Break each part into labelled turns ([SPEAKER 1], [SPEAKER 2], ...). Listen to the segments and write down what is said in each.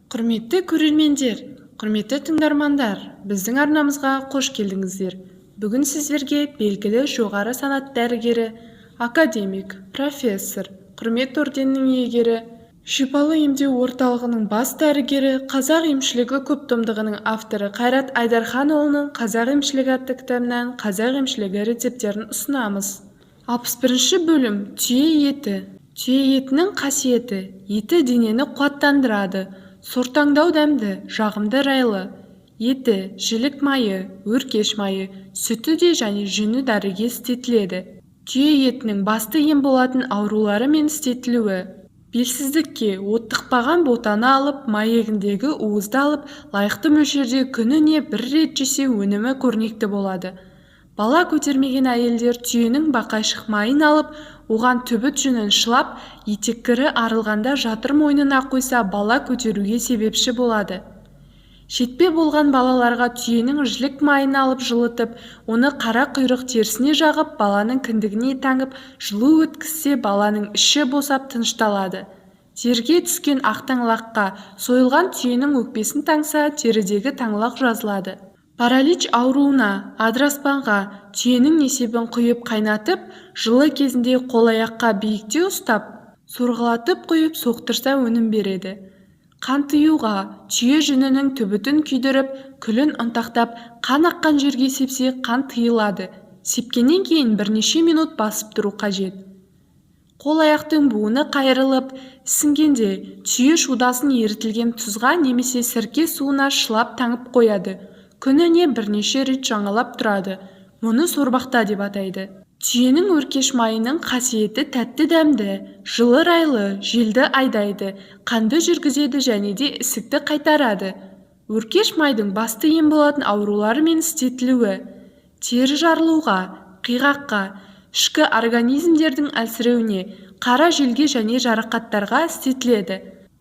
[SPEAKER 1] Құрметті көрермендер, құрметті тыңдармандар, біздің арнамызға қош келдіңіздер. Бүгін сіздерге белгілі жоғары санат дәрігері, академик, профессор, құрмет орденінің иегері, шипалы емдеу орталығының бас дәрігері, қазақ емшілігі көптомдығының авторы Қайрат Айдарханұлының қазақ емшілігі атты кітабынан қазақ емшілігі рецепттерін ұсынамыз. 61 бөлім түйе еті. Түйе етінің қасиеті: еті денені қуаттандырады, сортаңдау дәмді, жағымды райлы. Еті жілік майы, өркеш майы, сүті де және жүні дәріге істетіледі. Түйе етінің басты ем болатын аурулары мен істетілуі: белсіздікке оттықпаған ботаны алып, майегіндегі уызды алып, лайықты мөлшерде күніне 1 рет жесе өнімі көрнекті болады. Бала көтермеген әйелдер түйенің бақайшық майын алып, оған түбіт жүнін шылап, етеккірі арылғанда жатыр мойнына қойса, бала көтеруге себепші болады. Шетпе болған балаларға түйенің жілік майын алып жылытып, оны қара құйрық терісіне жағып, баланың кіндігіне таңып, жылу өткізсе, баланың іші босап тынышталады. Терге түскен ақтаңлаққа сойылған түйенің өкпесін таңса, терідегі таңлақ жазылады. Паралич ауруына, адыраспанға түйенің несебін құйып қайнатып, жылы кезінде қол-аяққа биікте ұстап, сорғылатып құйып соқтырса өнім береді. Қантыюға түйе жүнінің түбітін күйдіріп, күлін ұнтақтап, қан аққан жерге сепсе, қан тыйылады. Сепкеннен кейін бірнеше минут басып тұру қажет. Қол-аяқтың буыны қайырылып, ісінгенде түйе шудасын ерітілген тұзға немесе сірке суына шылап таңып қояды. Күніне бірнеше рет жаңалап тұрады. Мұны сорбақта деп атайды. Түйенің өркеш майының қасиеті: тәтті дәмді, жылы райлы, желді айдайды, қанды жүргізеді және де ісікті қайтарады. Өркеш майдың басты ем болатын аурулары мен істетілуі: тері жарылуға, қиғаққа, ішкі организмдердің әлсіреуіне, қара желге және жарақаттарға істетіледі.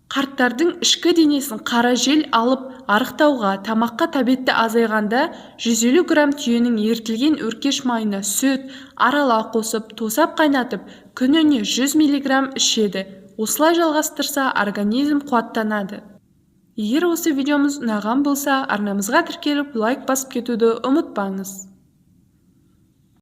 [SPEAKER 1] Қарттардың ішкі денесін қара жел алып арықтауға, тамаққа тәбеті азайғанда 150 грамм түйенің ертілген өркеш майына сүт, арала қосып, тосап қайнатып, күніне 100 мг ішеді. Осылай жалғастырса, организм қуаттанады. Егер осы видеомыз ұнаған болса, арнамызға тіркеліп, лайк басып кетуді ұмытпаңыз.